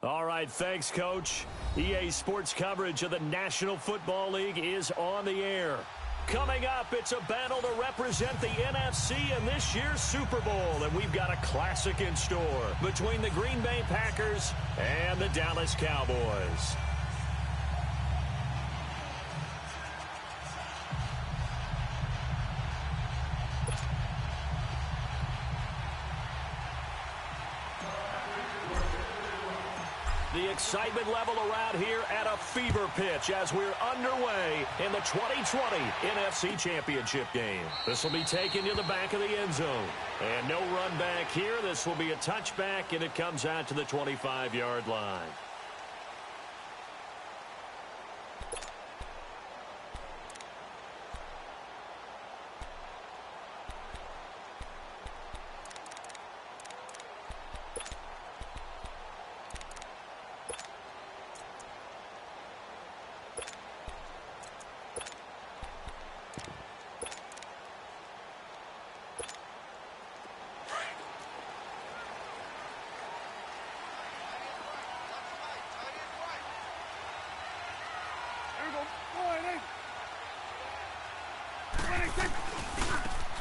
All right, thanks, Coach. EA Sports coverage of the National Football League is on the air. Coming up, it's a battle to represent the NFC in this year's Super Bowl, and we've got a classic in store between the Green Bay Packers and the Dallas Cowboys. The excitement level around here at a fever pitch as we're underway in the 2020 NFC Championship game. This will be taken to the back of the end zone. And no run back here. This will be a touchback, and it comes out to the 25-yard line.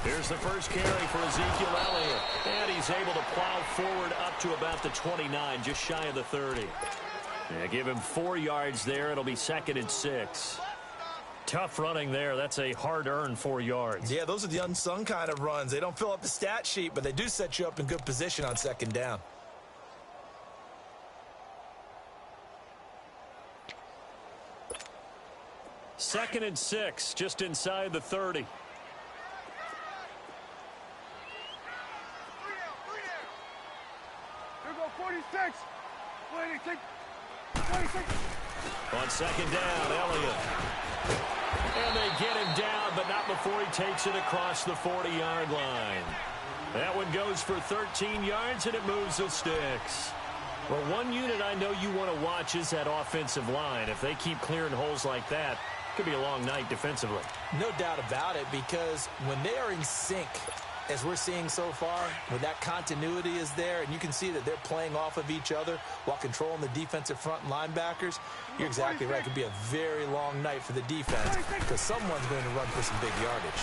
Here's the first carry for Ezekiel Elliott, and he's able to plow forward up to about the 29, just shy of the 30. Yeah, give him 4 yards there. It'll be 2nd and 6. Tough running there. That's a hard-earned 4 yards. Yeah, those are the unsung kind of runs. They don't fill up the stat sheet, but they do set you up in good position on 2nd down. Second and 6, just inside the 30. On 2nd down, Elliott. And they get him down, but not before he takes it across the 40-yard line. That one goes for 13 yards, and it moves the sticks. Well, one unit I know you want to watch is that offensive line. If they keep clearing holes like that, it could be a long night defensively. No doubt about it, because when they are in sync, as we're seeing so far, where that continuity is there, and you can see that they're playing off of each other while controlling the defensive front linebackers, you're exactly right. It could be a very long night for the defense because someone's going to run for some big yardage.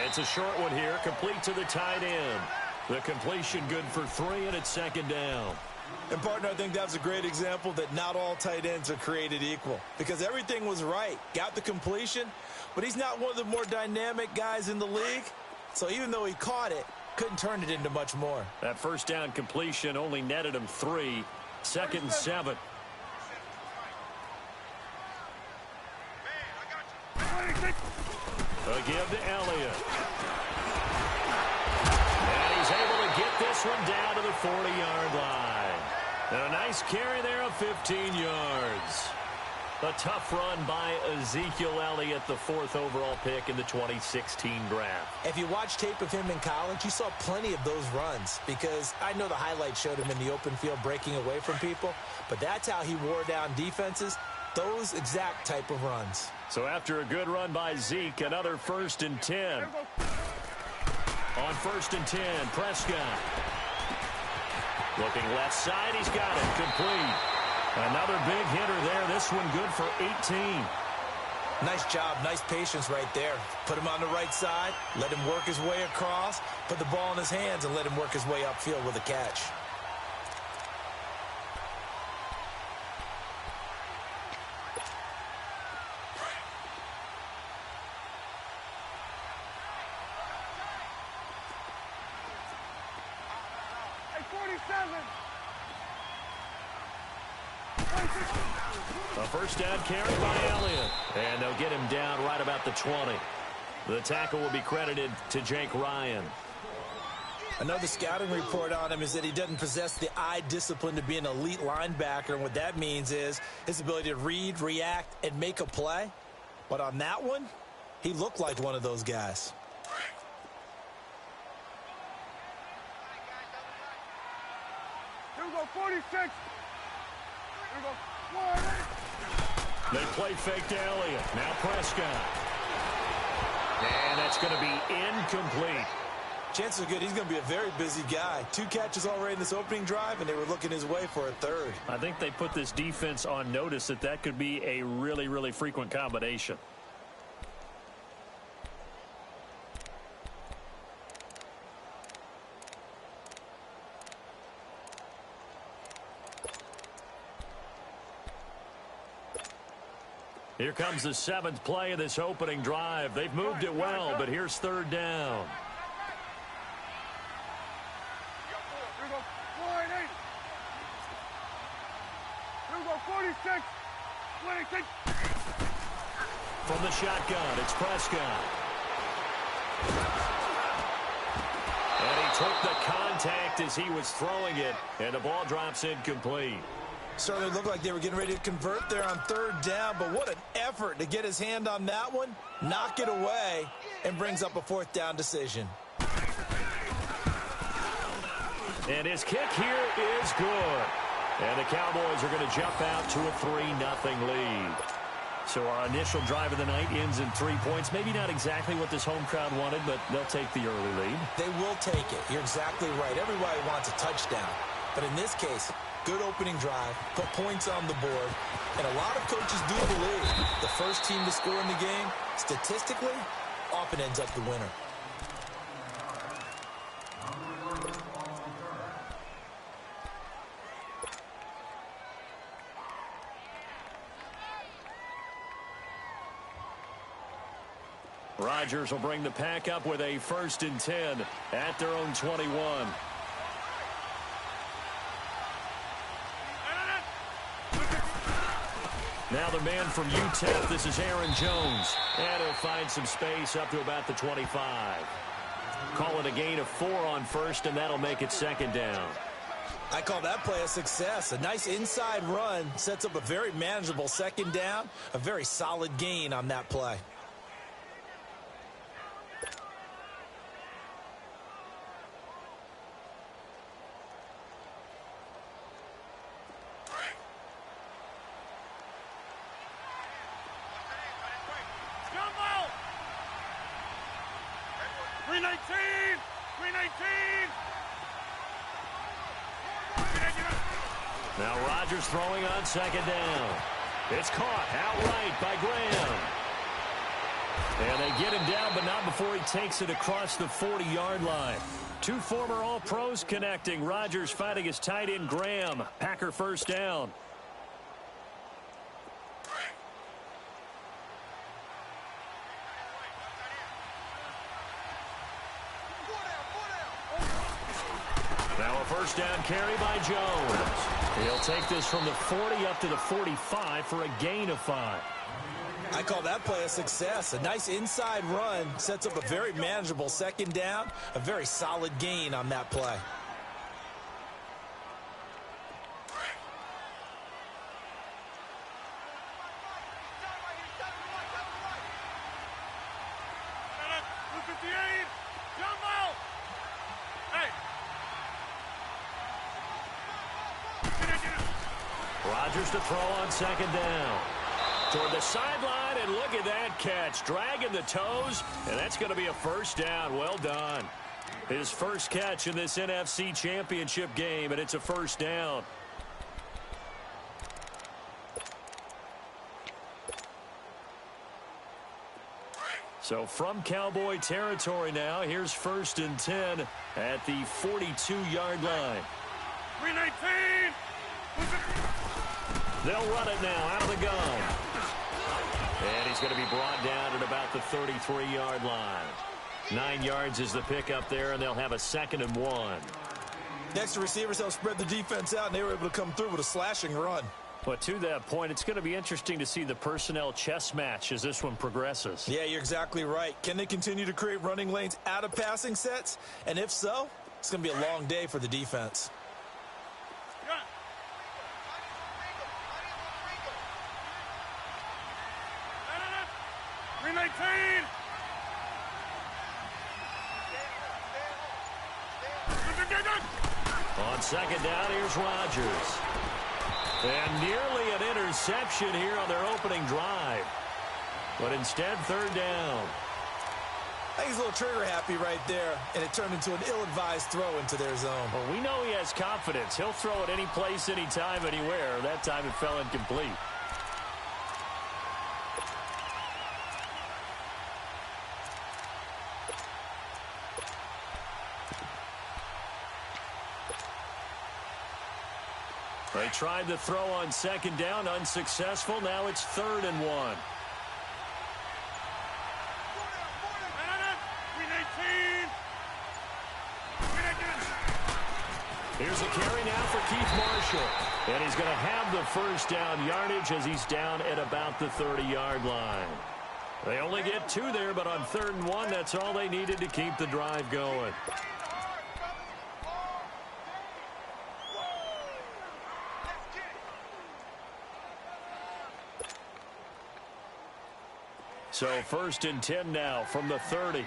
It's a short one here, complete to the tight end. The completion good for 3, and it's 2nd down. And, partner, I think that's a great example that not all tight ends are created equal because everything was right. Got the completion, but he's not one of the more dynamic guys in the league. So even though he caught it, couldn't turn it into much more. That first down completion only netted him 3. 2nd and 7. A give to Elliott. And he's able to get this one down to the 40-yard line. And a nice carry there of 15 yards. A tough run by Ezekiel Elliott, the 4th overall pick in the 2016 draft. If you watch tape of him in college, you saw plenty of those runs because I know the highlights showed him in the open field breaking away from people, but that's how he wore down defenses, those exact type of runs. So after a good run by Zeke, another 1st and 10. On 1st and 10, Prescott. Looking left side, he's got it, complete. Another big hitter there. This one good for 18. Nice job, nice patience right there. Put him on the right side, let him work his way across, put the ball in his hands, and let him work his way upfield with a catch. A first down carry by Elliott. And they'll get him down right about the 20. The tackle will be credited to Jake Ryan. I know the scouting report on him is that he doesn't possess the eye discipline to be an elite linebacker. And what that means is his ability to read, react, and make a play. But on that one, he looked like one of those guys. Here we go, 46. Here we go, 40. They play fake to Elliott. Now Prescott. And that's going to be incomplete. Chances are good he's going to be a very busy guy. 2 catches already in this opening drive, and they were looking his way for a third. I think they put this defense on notice that that could be a really, really frequent combination. Here comes the 7th play of this opening drive. They've moved it well, but here's 3rd down. Here we go. 4-8. Here we go. 46. 26. From the shotgun, it's Prescott. And he took the contact as he was throwing it, and the ball drops incomplete. Certainly looked like they were getting ready to convert there on 3rd down, but what an effort to get his hand on that one, knock it away, and brings up a 4th down decision. And his kick here is good. And the Cowboys are going to jump out to a 3-0 lead. So our initial drive of the night ends in 3 points. Maybe not exactly what this home crowd wanted, but they'll take the early lead. They will take it. You're exactly right. Everybody wants a touchdown. But in this case, good opening drive, put points on the board, and a lot of coaches do believe the first team to score in the game, statistically, often ends up the winner. Rodgers will bring the pack up with a 1st and 10 at their own 21. Now the man from UTEP, this is Aaron Jones. And he'll find some space up to about the 25. Call it a gain of 4 on 1st, and that'll make it 2nd down. I call that play a success. A nice inside run sets up a very manageable 2nd down. A very solid gain on that play. Now Rodgers throwing on 2nd down. It's caught outright by Graham. And they get him down, but not before he takes it across the 40-yard line. 2 former All-Pros connecting. Rodgers fighting his tight end Graham. Packer 1st down. Now a 1st down carry by Jones. He'll take this from the 40 up to the 45 for a gain of 5. I call that play a success. A nice inside run sets up a very manageable 2nd down. A very solid gain on that play. Rodgers to throw on 2nd down. Toward the sideline, and look at that catch. Dragging the toes, and that's going to be a 1st down. Well done. His first catch in this NFC Championship game, and it's a 1st down. So from Cowboy territory now, here's 1st and 10 at the 42-yard line. 319. They'll run it now out of the gun. And he's going to be brought down at about the 33-yard line. 9 yards is the pickup there, and they'll have a 2nd and 1. Next, the receivers helped spread the defense out, and they were able to come through with a slashing run. But to that point, it's going to be interesting to see the personnel chess match as this one progresses. Yeah, you're exactly right. Can they continue to create running lanes out of passing sets? And if so, it's going to be a long day for the defense. 319. On 2nd down, here's Rodgers. And nearly an interception here on their opening drive. But instead, 3rd down. I think he's a little trigger happy right there, and it turned into an ill-advised throw into their zone. Well, we know he has confidence. He'll throw it any place, anytime, anywhere. That time it fell incomplete. They tried the throw on second down, unsuccessful. Now it's 3rd and 1. Here's a carry now for Keith Marshall. And he's going to have the first down yardage as he's down at about the 30-yard line. They only get 2 there, but on 3rd and 1, that's all they needed to keep the drive going. So 1st and 10 now from the 30.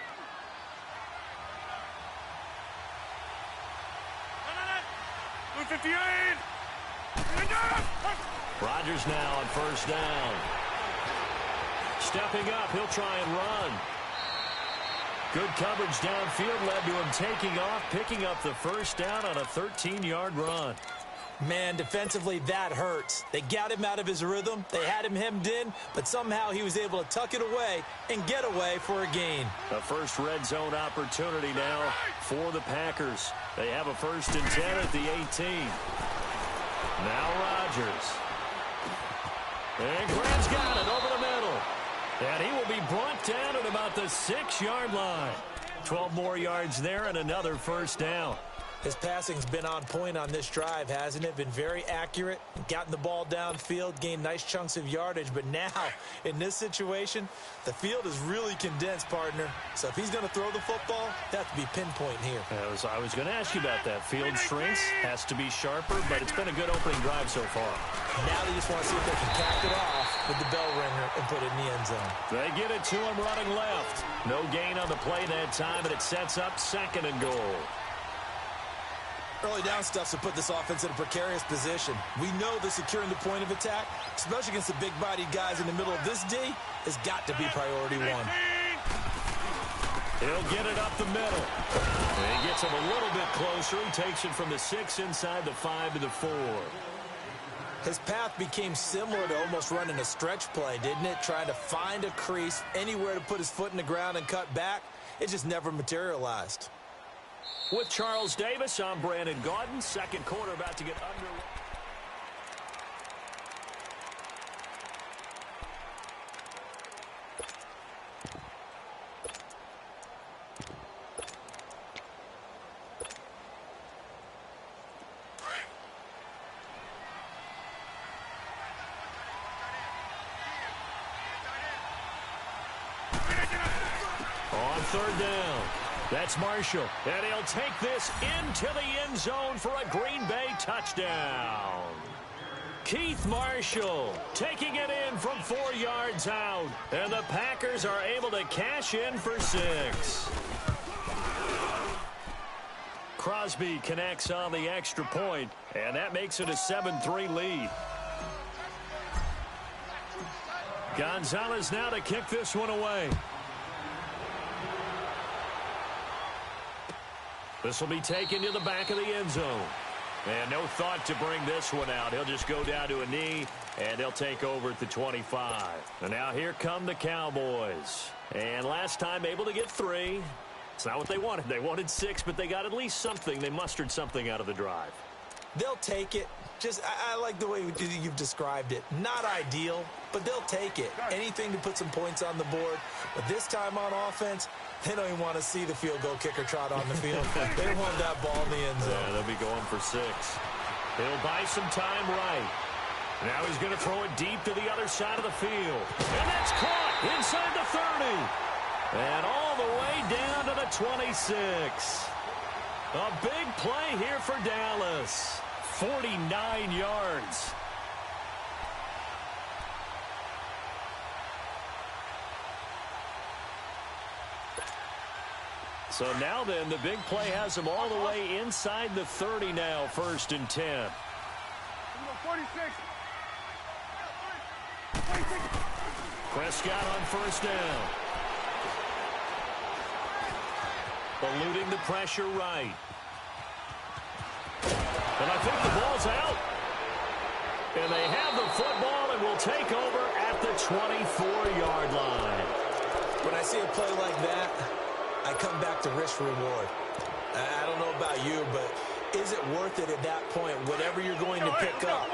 Rodgers now on 1st down. Stepping up, he'll try and run. Good coverage downfield led to him taking off, picking up the first down on a 13-yard run. Man, defensively, that hurts. They got him out of his rhythm. They had him hemmed in, but somehow he was able to tuck it away and get away for a gain. A first red zone opportunity now for the Packers. They have a 1st and 10 at the 18. Now Rodgers. And Graham's got it over the middle. And he will be brought down at about the 6-yard line. 12 more yards there and another first down. His passing's been on point on this drive, hasn't it? Been very accurate, gotten the ball downfield, gained nice chunks of yardage. But now, in this situation, the field is really condensed, partner. So if he's going to throw the football, that has to be pinpoint here. I was going to ask you about that. Field shrinks, has to be sharper, but it's been a good opening drive so far. Now they just want to see if they can cap it off with the bell ringer and put it in the end zone. They get it to him running left. No gain on the play that time, and it sets up 2nd and goal. Early down stuff to put this offense in a precarious position. We know that securing the point of attack, especially against the big-bodied guys in the middle of this D, has got to be priority 1. He'll get it up the middle. And he gets him a little bit closer. He takes it from the 6 inside the 5 to the 4. His path became similar to almost running a stretch play, didn't it? Trying to find a crease, anywhere to put his foot in the ground and cut back. It just never materialized. With Charles Davis, I'm Brandon Gaudin. 2nd quarter about to get underway. On 3rd down. That's Marshall, and he'll take this into the end zone for a Green Bay touchdown. Keith Marshall taking it in from 4 yards out, and the Packers are able to cash in for 6. Crosby connects on the extra point, and that makes it a 7-3 lead. Gonzalez now to kick this one away. This will be taken to the back of the end zone. And no thought to bring this one out. He'll just go down to a knee, and they'll take over at the 25. And now here come the Cowboys. And last time able to get 3. It's not what they wanted. They wanted 6, but they got at least something. They mustered something out of the drive. They'll take it. I like the way you've described it. Not ideal, but they'll take it. Anything to put some points on the board. But this time on offense, they don't even want to see the field goal kicker trot on the field. They want that ball in the end zone. Yeah, they'll be going for 6. He'll buy some time right. Now he's going to throw it deep to the other side of the field. And that's caught inside the 30. And all the way down to the 26. A big play here for Dallas. 49 yards. So now then, the big play has them all the way inside the 30 now, 1st and 10. 46. Prescott on 1st down. Eluding the pressure right. And I think the ball's out. And they have the football and will take over at the 24-yard line. When I see a play like that, I come back to risk-reward. I don't know about you, but is it worth it at that point, whatever you're going to pick up,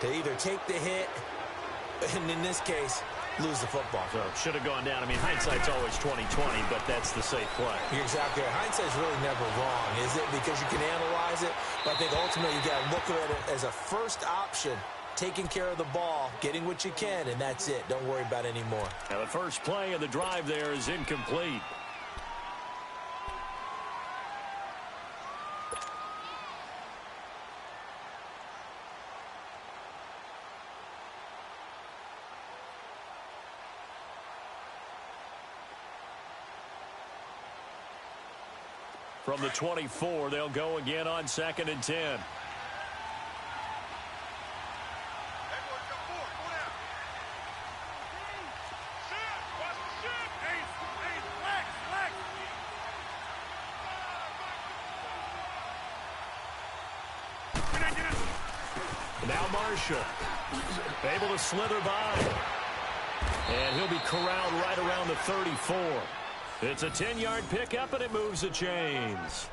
to either take the hit, and in this case, lose the football? So should have gone down. I mean, hindsight's always 20/20, but that's the safe play. You're exactly right. Hindsight's really never wrong, is it? Because you can analyze it, but I think ultimately you got to look at it as a first option, taking care of the ball, getting what you can, and that's it. Don't worry about it anymore. Now the first play of the drive there is incomplete. From the 24, they'll go again on 2nd and 10. Now Marshall, able to slither by. And he'll be corralled right around the 34. It's a 10-yard pickup, and it moves the chains.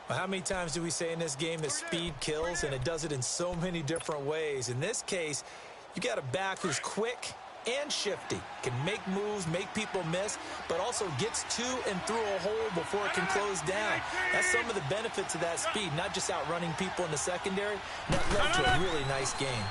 Well, how many times do we say in this game that speed kills, and it does it in so many different ways? In this case, you got a back who's quick and shifty, can make moves, make people miss, but also gets to and through a hole before it can close down. That's some of the benefits of that speed, not just outrunning people in the secondary. That led to a really nice game.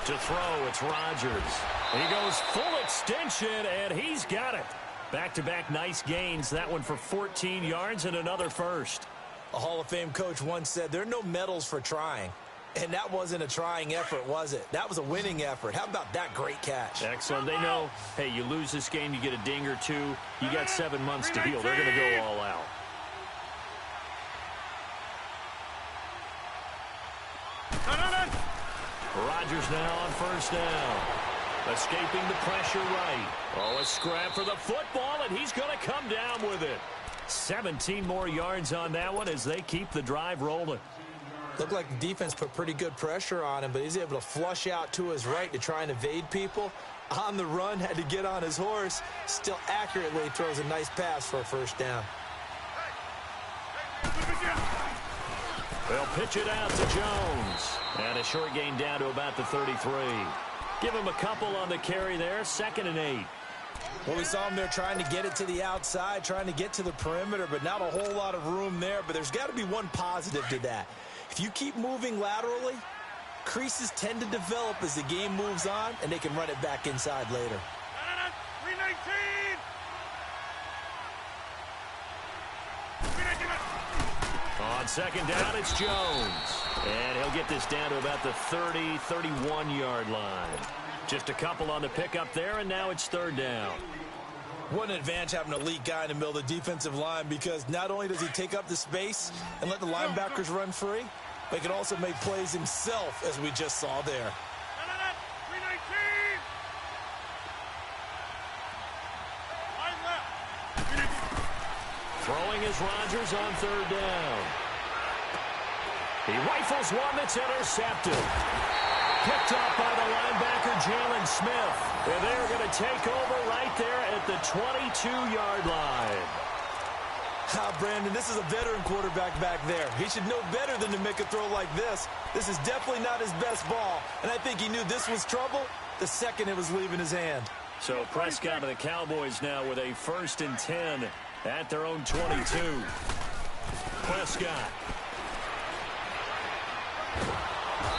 To throw, it's Rodgers. He goes full extension, and he's got it. Back-to-back nice gains. That one for 14 yards and another first. A Hall of Fame coach once said, there are no medals for trying. And that wasn't a trying effort, was it? That was a winning effort. How about that great catch? Excellent. They know, hey, you lose this game, you get a ding or two. You got 7 months to heal. They're going to go all out. Rodgers now on first down. Escaping the pressure right. Oh, a scrap for the football, and he's going to come down with it. 17 more yards on that one as they keep the drive rolling. Looked like the defense put pretty good pressure on him, but he's able to flush out to his right to try and evade people. On the run, had to get on his horse. Still accurately throws a nice pass for a first down. They'll pitch it out to Jones. And a short gain down to about the 33. Give him a couple on the carry there. 2nd and 8. Well, we saw him there trying to get it to the outside, trying to get to the perimeter, but not a whole lot of room there. But there's got to be one positive to that. If you keep moving laterally, creases tend to develop as the game moves on, and they can run it back inside later. 319! On 2nd down, it's Jones. And he'll get this down to about the 30, 31-yard line. Just a couple on the pickup there, and now it's 3rd down. What an advantage having an elite guy in the middle of the defensive line, because not only does he take up the space and let the linebackers run free, but he can also make plays himself, as we just saw there. 319! Throwing is Rodgers on 3rd down. He rifles one that's intercepted. Picked up by the linebacker, Jalen Smith. And they're going to take over right there at the 22-yard line. Brandon, this is a veteran quarterback back there. He should know better than to make a throw like this. This is definitely not his best ball. And I think he knew this was trouble the second it was leaving his hand. So Prescott and the Cowboys now with a 1st and 10 at their own 22. Prescott.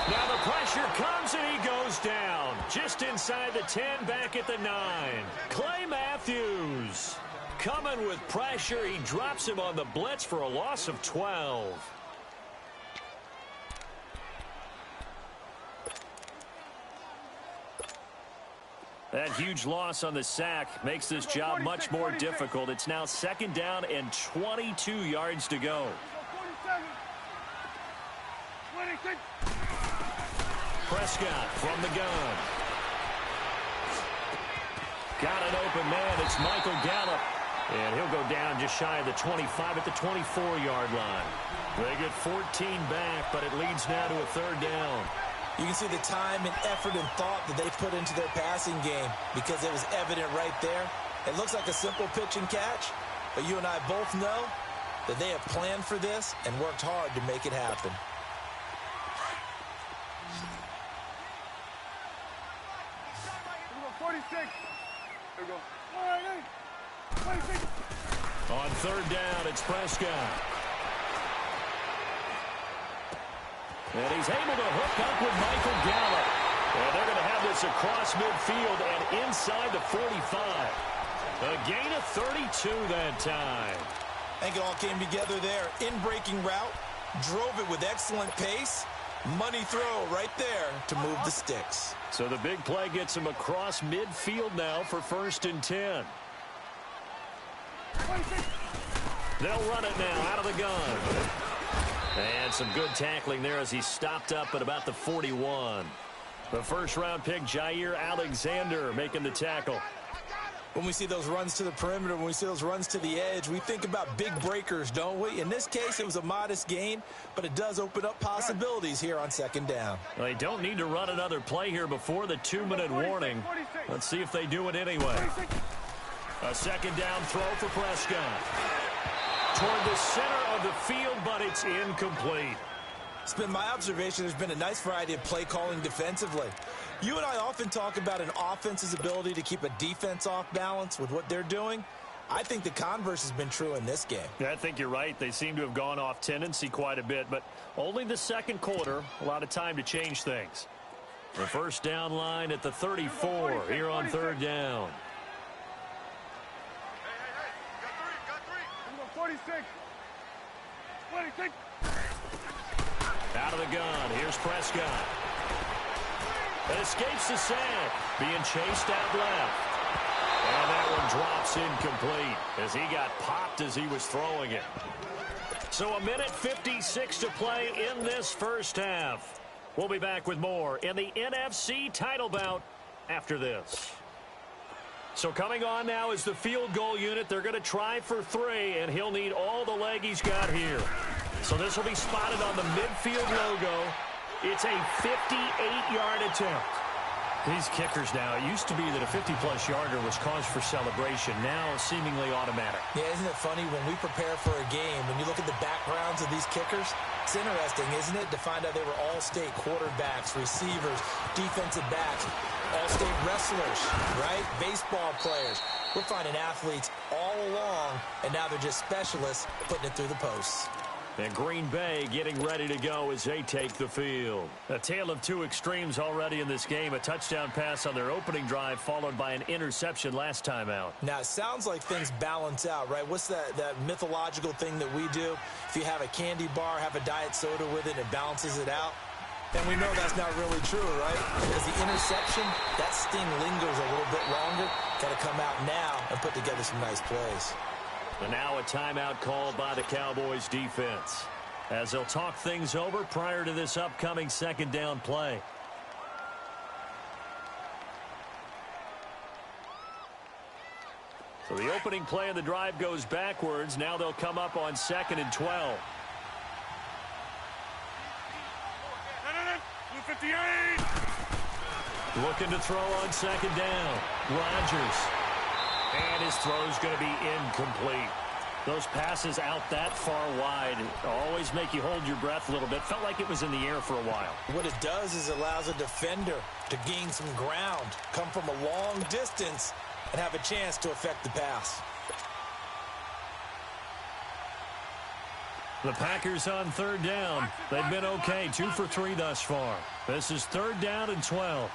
Now the pressure comes and he goes down. Just inside the 10, back at the 9. Clay Matthews coming with pressure. He drops him on the blitz for a loss of 12. That huge loss on the sack makes this job much more difficult. It's now 2nd down and 22 yards to go. 26. Prescott from the gun. Got an open man. It's Michael Gallup. And he'll go down just shy of the 25 at the 24-yard line. They get 14 back, but it leads now to a third down. You can see the time and effort and thought that they put into their passing game because it was evident right there. It looks like a simple pitch and catch, but you and I both know that they have planned for this and worked hard to make it happen. Here we go, 46. Here we go. All right, hey. 26. On third down, it's Prescott. And he's able to hook up with Michael Gallup. And they're going to have this across midfield and inside the 45. A gain of 32 that time. I think it all came together there. In-breaking route, drove it with excellent pace. Money throw right there to move the sticks. So the big play gets him across midfield now for 1st and 10. 26. They'll run it now out of the gun. And some good tackling there as he stopped up at about the 41. The first-round pick, Jair Alexander, making the tackle. When we see those runs to the perimeter, when we see those runs to the edge, we think about big breakers, don't we? In this case, it was a modest gain, but it does open up possibilities here on second down. Well, they don't need to run another play here before the 2-minute warning. Let's see if they do it anyway. A second down throw for Prescott. Toward the center of the field, but it's incomplete. It's been my observation there's been a nice variety of play calling defensively. You and I often talk about an offense's ability to keep a defense off balance with what they're doing. I think the converse has been true in this game. Yeah, I think you're right. They seem to have gone off tendency quite a bit, but only the second quarter, a lot of time to change things. The first down line at the 34 here on third down. Got three. Here we go, 46. 26. Out of the gun, here's Prescott. It escapes the sack, being chased out left. And that one drops incomplete as he got popped as he was throwing it. So 1:56 to play in this first half. We'll be back with more in the NFC title bout after this. So coming on now is the field goal unit. They're going to try for 3, and he'll need all the leg he's got here. So this will be spotted on the midfield logo. It's a 58-yard attempt. These kickers now, it used to be that a 50-plus yarder was cause for celebration. Now seemingly automatic. Yeah, isn't it funny when we prepare for a game, when you look at the backgrounds of these kickers, it's interesting, isn't it, to find out they were all-state quarterbacks, receivers, defensive backs, all-state wrestlers, right? Baseball players. We're finding athletes all along, and now they're just specialists putting it through the posts. And Green Bay getting ready to go as they take the field. A tale of two extremes already in this game. A touchdown pass on their opening drive followed by an interception last time out. Now, it sounds like things balance out, right? What's that mythological thing that we do? If you have a candy bar, have a diet soda with it, it balances it out. And we know that's not really true, right? Because the interception, that sting lingers a little bit longer. Got to come out now and put together some nice plays. And now a timeout called by the Cowboys defense as they'll talk things over prior to this upcoming second down play. So the opening play of the drive goes backwards. Now they'll come up on 2nd and 12. 258. Looking to throw on 2nd down. Rodgers. And his throw's going to be incomplete. Those passes out that far wide always make you hold your breath a little bit. Felt like it was in the air for a while. What it does is allows a defender to gain some ground, come from a long distance, and have a chance to affect the pass. The Packers on 3rd down. They've been okay, 2 for 3 thus far. This is 3rd down and 12.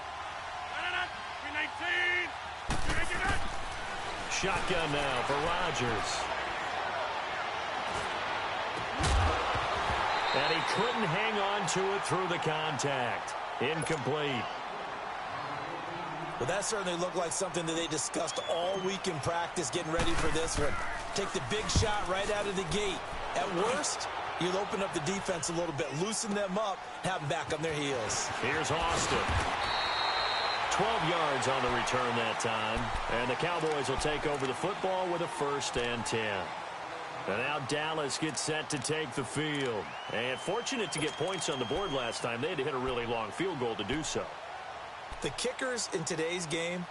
Shotgun now for Rodgers. And he couldn't hang on to it through the contact. Incomplete. Well, that certainly looked like something that they discussed all week in practice, getting ready for this one. Take the big shot right out of the gate. At worst, you'll open up the defense a little bit, loosen them up, have them back on their heels. Here's Austin. 12 yards on the return that time. And the Cowboys will take over the football with a 1st and 10. And now Dallas gets set to take the field. And fortunate to get points on the board last time. They had to hit a really long field goal to do so. The kickers in today's game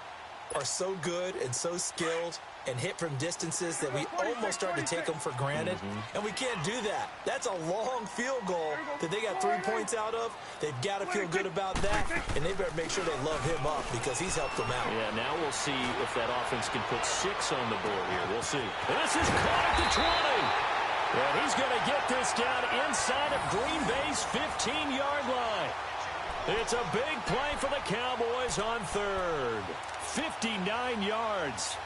are so good and so skilled and hit from distances that we almost start to take them for granted. And we can't do that. That's a long field goal that they got 3 points out of. They've got to feel good about that, and they better make sure they love him up because he's helped them out. Yeah, now we'll see if that offense can put 6 on the board here. We'll see. And this is caught at the 20. And he's going to get this down inside of Green Bay's 15-yard line. It's a big play for the Cowboys on 3rd. 59 yards.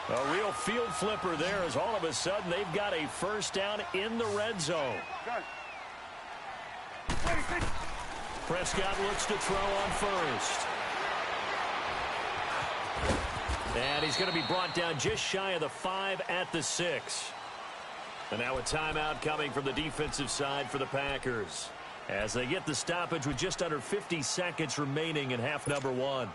A real field flipper there as all of a sudden they've got a 1st down in the red zone. Prescott looks to throw on 1st. And he's going to be brought down just shy of the 5 at the 6. And now a timeout coming from the defensive side for the Packers as they get the stoppage with just under 50 seconds remaining in half number 1.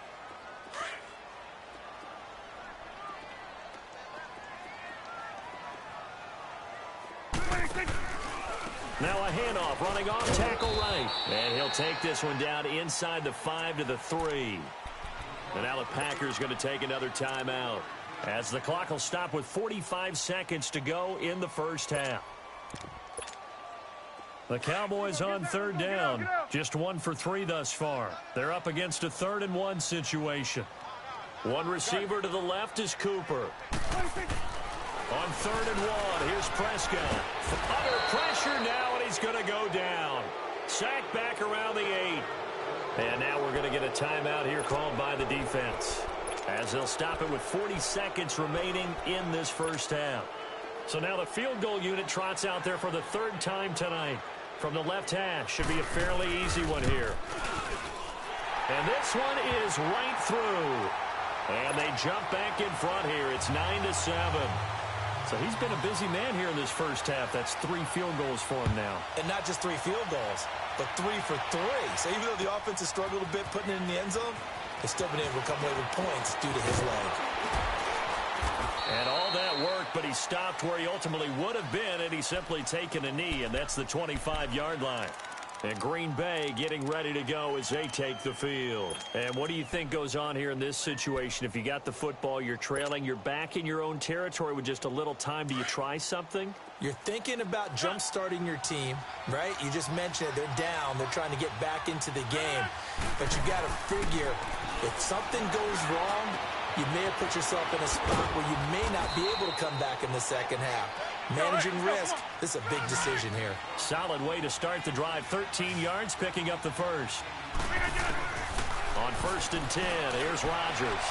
Now a handoff running off tackle right. And he'll take this one down inside the 5 to the 3. And now the Packers going to take another timeout as the clock will stop with 45 seconds to go in the 1st half. The Cowboys on 3rd down. Just 1 for 3 thus far. They're up against a 3rd and 1 situation. One receiver to the left is Cooper. On 3rd and 1, here's Prescott. Under pressure now, and he's going to go down. Sacked back around the 8. And now we're going to get a timeout here called by the defense as they'll stop it with 40 seconds remaining in this 1st half. So now the field goal unit trots out there for the 3rd time tonight. From the left hash, should be a fairly easy one here. And this one is right through. And they jump back in front here. It's 9-7. So he's been a busy man here in this 1st half. That's 3 field goals for him now. And not just 3 field goals, but 3 for 3. So even though the offense has struggled a bit putting it in the end zone, they've still been able to come away with points due to his leg. And all that work, but he stopped where he ultimately would have been had he simply taken a knee, and that's the 25-yard line. And Green Bay getting ready to go as they take the field. And what do you think goes on here in this situation? If you got the football, you're trailing, you're back in your own territory with just a little time. Do you try something? You're thinking about jump-starting your team, right? You just mentioned it. They're down. They're trying to get back into the game. But you got to figure if something goes wrong, you may have put yourself in a spot where you may not be able to come back in the 2nd half. Managing risk, this is a big decision here. Solid way to start the drive. 13 yards, picking up the 1st. On 1st and 10, here's Rodgers.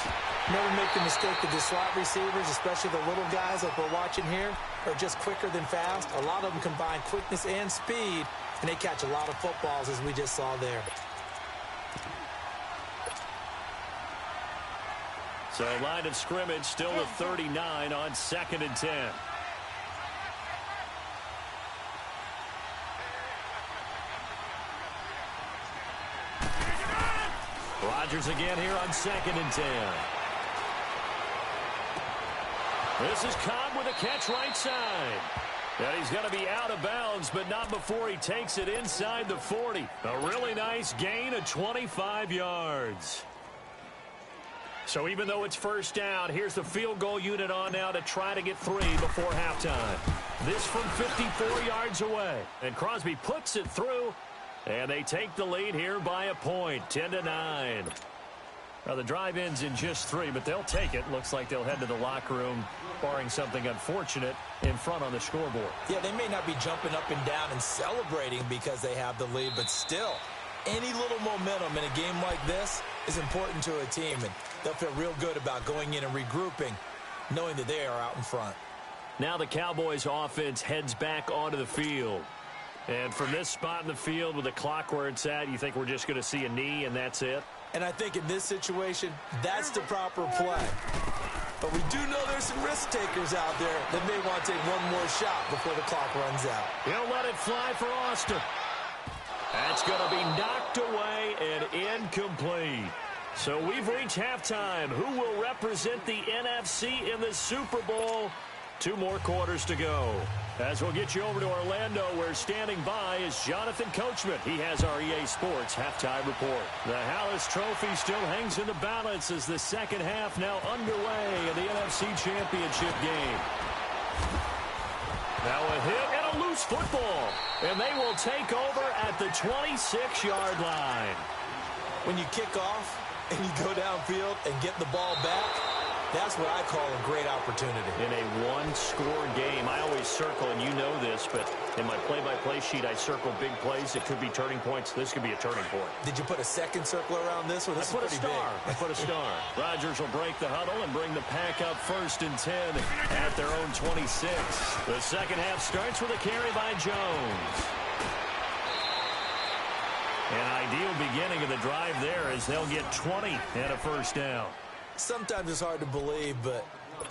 Never make the mistake that the slot receivers, especially the little guys that we're watching here, are just quicker than fast. A lot of them combine quickness and speed, and they catch a lot of footballs, as we just saw there. So line of scrimmage still at 39 on 2nd and 10. Rodgers again here on 2nd and 10. This is Cobb with a catch right side. And he's going to be out of bounds, but not before he takes it inside the 40. A really nice gain of 25 yards. So even though it's 1st down, here's the field goal unit on now to try to get 3 before halftime. This from 54 yards away. And Crosby puts it through. And they take the lead here by a point, 10-9. Now the drive ends in just 3, but they'll take it. Looks like they'll head to the locker room, barring something unfortunate, in front on the scoreboard. Yeah, they may not be jumping up and down and celebrating because they have the lead, but still, any little momentum in a game like this is important to a team, and they'll feel real good about going in and regrouping, knowing that they are out in front. Now the Cowboys offense heads back onto the field. And from this spot in the field with the clock where it's at, you think we're just going to see a knee and that's it? And I think in this situation, that's the proper play. But we do know there's some risk takers out there that may want to take one more shot before the clock runs out. He'll let it fly for Austin. That's going to be knocked away and incomplete. So we've reached halftime. Who will represent the NFC in the Super Bowl? 2 more quarters to go. As we'll get you over to Orlando, where standing by is Jonathan Coachman. He has our EA Sports halftime report. The Hallis Trophy still hangs in the balance as the second half now underway in the NFC Championship game. Now a hit and a loose football. And they will take over at the 26-yard line. When you kick off and you go downfield and get the ball back, that's what I call a great opportunity. In a one-score game, I always circle, and you know this, but in my play-by-play sheet, I circle big plays that could be turning points. This could be a turning point. Did you put a second circle around this one? This is pretty big. I put a star. Rodgers will break the huddle and bring the pack up 1st and 10 at their own 26. The second half starts with a carry by Jones. An ideal beginning of the drive there as they'll get 20 and a first down. Sometimes it's hard to believe, but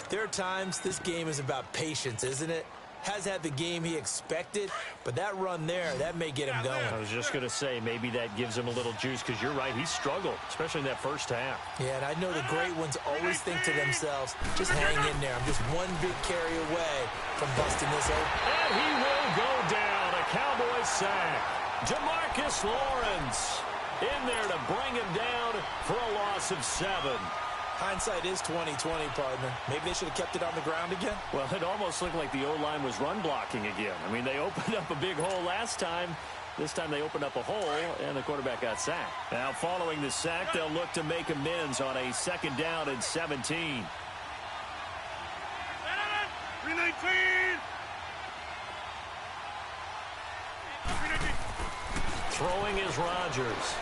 there are times this game is about patience, isn't it? Has had the game he expected, but that run there, that may get him going. I was just going to say, maybe that gives him a little juice, because you're right, he struggled, especially in that first half. Yeah, and I know the great ones always think to themselves, just hang in there. I'm just one big carry away from busting this open. And he will go down, a Cowboys sack. Demarcus Lawrence in there to bring him down for a loss of 7. Hindsight is 20/20, partner. Maybe they should have kept it on the ground again. Well, it almost looked like the O-line was run blocking again. I mean, they opened up a big hole last time. This time they opened up a hole, and the quarterback got sacked. Now, following the sack, they'll look to make amends on a 2nd down and 17. 319. Throwing is Rodgers.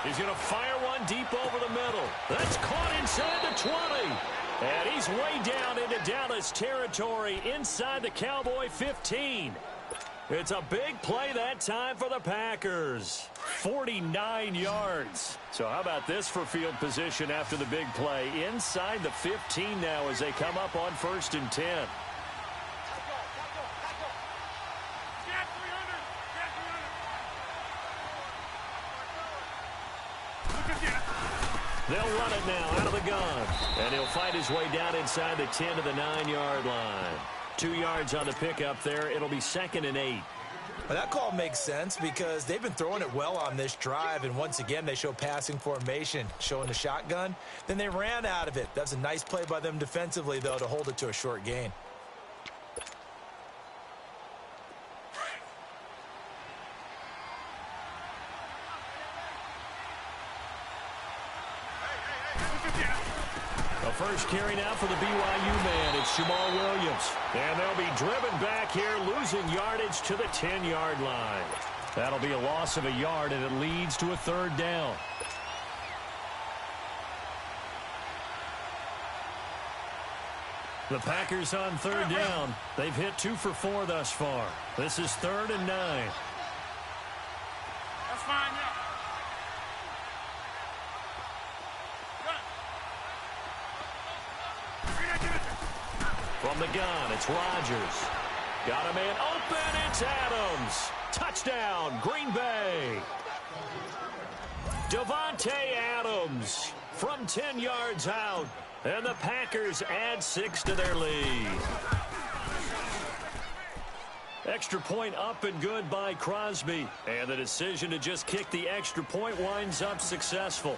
He's going to fire one deep over the middle. That's caught inside the 20. And he's way down into Dallas territory inside the Cowboy 15. It's a big play that time for the Packers. 49 yards. So how about this for field position after the big play? Inside the 15 now as they come up on 1st and 10. They'll run it now out of the gun. And he'll fight his way down inside the 10 to the 9-yard line. 2 yards on the pickup there. It'll be 2nd and 8. Well, that call makes sense because they've been throwing it well on this drive. And once again, they show passing formation, showing the shotgun. Then they ran out of it. That's a nice play by them defensively, though, to hold it to a short gain. First carry now for the BYU man. It's Jamal Williams. And they'll be driven back here, losing yardage to the 10-yard line. That'll be a loss of a yard, and it leads to a 3rd down. The Packers on 3rd down. They've hit 2 for 4 thus far. This is 3rd and 9. That's fine, yeah. From the gun, it's Rodgers. Got a man open, it's Adams. Touchdown, Green Bay. Devontae Adams from 10 yards out. And the Packers add 6 to their lead. Extra point up and good by Crosby. And the decision to just kick the extra point winds up successful.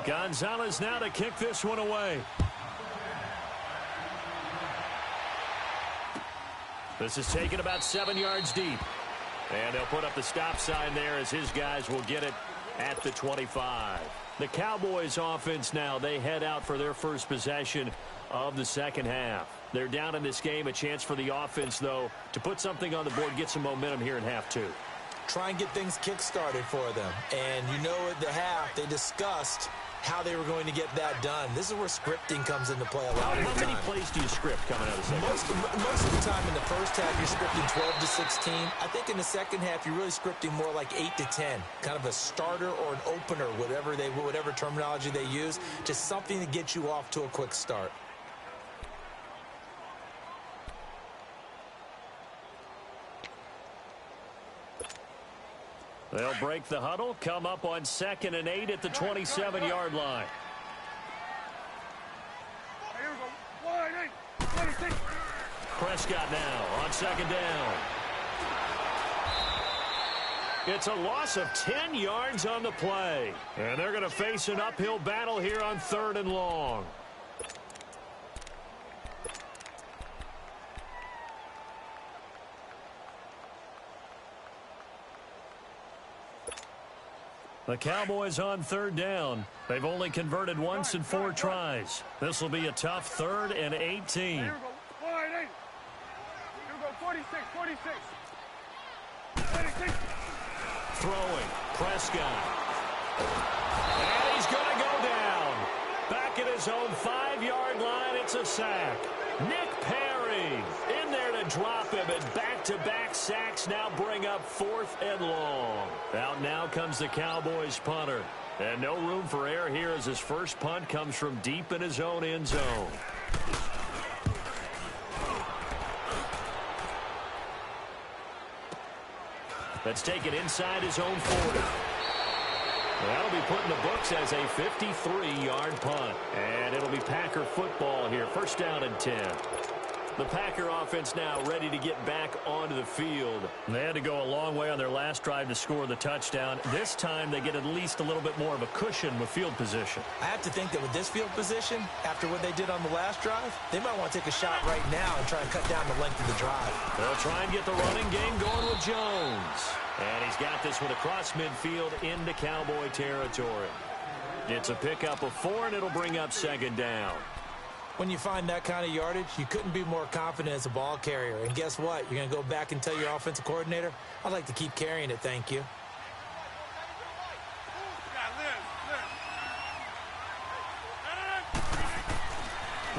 Gonzalez now to kick this one away. This is taken about 7 yards deep. And they'll put up the stop sign there as his guys will get it at the 25. The Cowboys offense now, they head out for their first possession of the second half. They're down in this game. A chance for the offense, though, to put something on the board, get some momentum here in half 2. Try and get things kick-started for them. And you know at the half, they discussed how they were going to get that done. This is where scripting comes into play a lot of the time. How many plays do you script coming out of the second half? Most of the time in the first half, you're scripting 12 to 16. I think in the second half, you're really scripting more like 8 to 10. Kind of a starter or an opener, whatever terminology they use. Just something to get you off to a quick start. They'll break the huddle, come up on 2nd and 8 at the 27-yard line. Here we go. 1, 8, 26. Prescott now on 2nd down. It's a loss of 10 yards on the play. And they're going to face an uphill battle here on 3rd and long. The Cowboys on 3rd down. They've only converted once in 4 tries. This will be a tough 3rd and 18. Here we go. 1, 8. Here we go. 46, 46. 36. Throwing. Prescott. And he's going to go down. Back at his own 5-yard line, it's a sack. Nick Perry in there to drop him, and back-to-back sacks now bring up 4th and long. Out now comes the Cowboys punter. And no room for error here as his first punt comes from deep in his own end zone. That's taken inside his own 40. That'll be put in the books as a 53-yard punt. And it'll be Packer football here. 1st down and 10. The Packer offense now ready to get back onto the field. They had to go a long way on their last drive to score the touchdown. This time they get at least a little bit more of a cushion with field position. I have to think that with this field position, after what they did on the last drive, they might want to take a shot right now and try and cut down the length of the drive. They'll try and get the running game going with Jones. And he's got this one across midfield into Cowboy territory. It's a pickup of 4, and it'll bring up 2nd down. When you find that kind of yardage, you couldn't be more confident as a ball carrier. And guess what? You're going to go back and tell your offensive coordinator, I'd like to keep carrying it, thank you.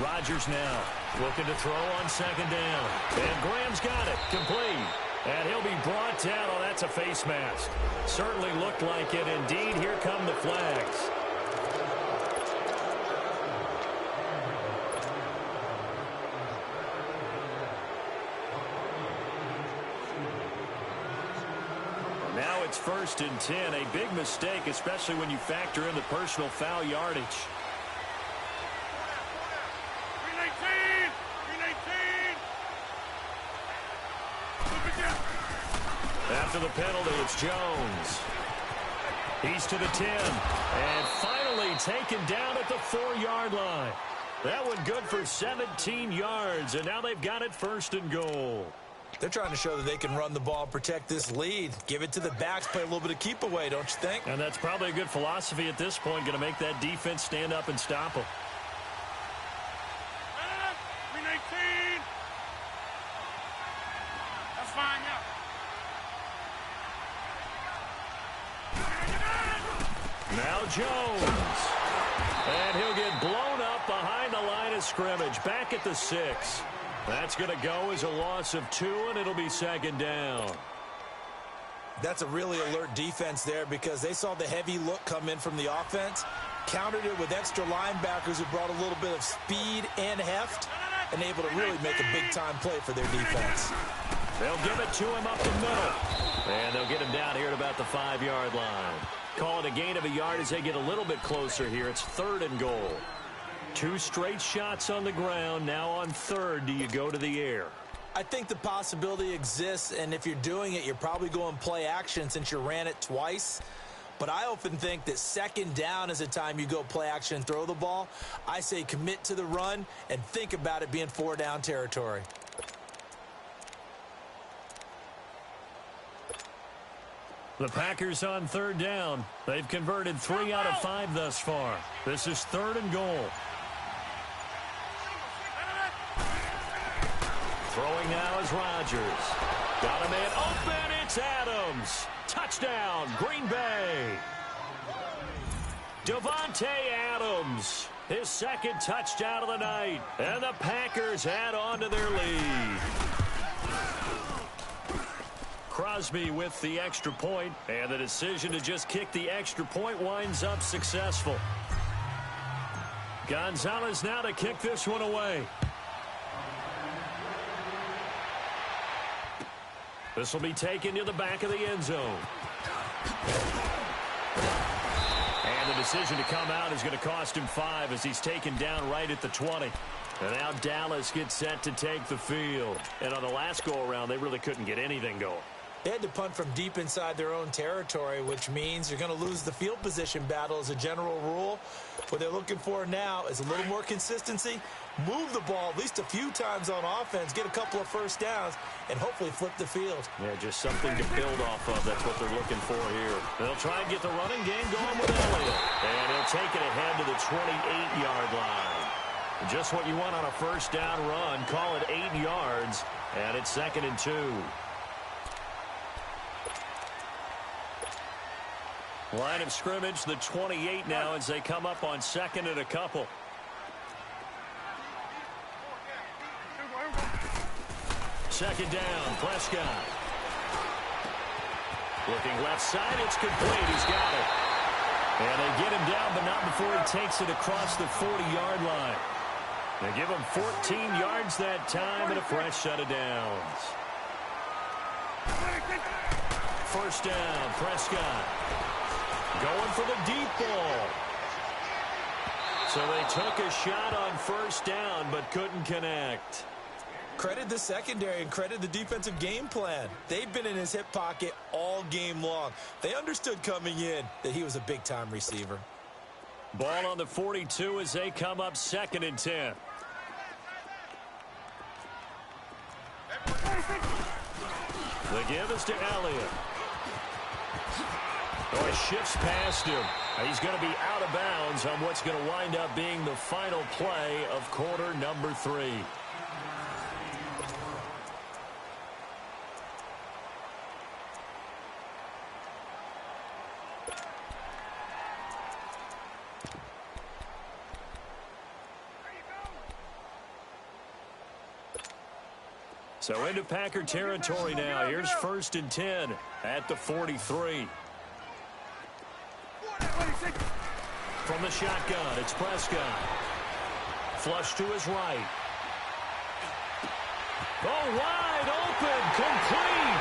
Rodgers now looking to throw on 2nd down. And Graham's got it. Complete. And he'll be brought down. Oh, that's a face mask. Certainly looked like it. Indeed, here come the flags. Now it's 1st and 10. A big mistake, especially when you factor in the personal foul yardage. 319. 319. After the penalty, it's Jones. He's to the 10. And finally taken down at the 4-yard line. That one good for 17 yards. And now they've got it 1st and goal. They're trying to show that they can run the ball and protect this lead. Give it to the backs, play a little bit of keep away, don't you think? And that's probably a good philosophy at this point, going to make that defense stand up and stop them. 319. That's fine, yeah. Now Jones. And he'll get blown up behind the line of scrimmage. Back at the 6. That's going to go as a loss of 2, and it'll be 2nd down. That's a really alert defense there because they saw the heavy look come in from the offense, countered it with extra linebackers who brought a little bit of speed and heft, and able to really make a big-time play for their defense. They'll give it to him up the middle. And they'll get him down here at about the 5-yard line. Call it a gain of a yard as they get a little bit closer here. It's 3rd and goal. 2 straight shots on the ground. Now on 3rd, do you go to the air? I think the possibility exists, and if you're doing it, you're probably going play action since you ran it twice. But I often think that 2nd down is the time you go play action and throw the ball. I say commit to the run and think about it being 4-down territory. The Packers on 3rd down. They've converted 3 out of 5 thus far. This is 3rd and goal. Throwing now is Rodgers. Got a man open. It's Adams. Touchdown, Green Bay. Davante Adams, his 2nd touchdown of the night. And the Packers add on to their lead. Crosby with the extra point, and the decision to just kick the extra point winds up successful. Gonzalez now to kick this one away. This will be taken to the back of the end zone. And the decision to come out is going to cost him 5 as he's taken down right at the 20. And now Dallas gets set to take the field. And on the last go-around, they really couldn't get anything going. They had to punt from deep inside their own territory, which means you're going to lose the field position battle as a general rule. What they're looking for now is a little more consistency, move the ball at least a few times on offense, get a couple of first downs, and hopefully flip the field. Yeah, just something to build off of. That's what they're looking for here. They'll try and get the running game going with Elliott. And he'll take it ahead to the 28-yard line. Just what you want on a first down run. Call it 8 yards, and it's 2nd and 2. Line of scrimmage, the 28 now as they come up on 2nd and a couple. Second down, Prescott. Looking left side, it's complete. He's got it. And they get him down, but not before he takes it across the 40-yard line. They give him 14 yards that time and a fresh set of downs. First down, Prescott. Going for the deep ball. So they took a shot on first down, but couldn't connect. Credit the secondary and credit the defensive game plan. They've been in his hip pocket all game long. They understood coming in that he was a big-time receiver. Ball on the 42 as they come up 2nd and 10. The give is to Elliott. Oh, he shifts past him. He's going to be out of bounds on what's going to wind up being the final play of quarter number 3. So into Packer territory now. Here's 1st and 10 at the 43. From the shotgun, it's Prescott. Flush to his right. Oh, wide open, complete.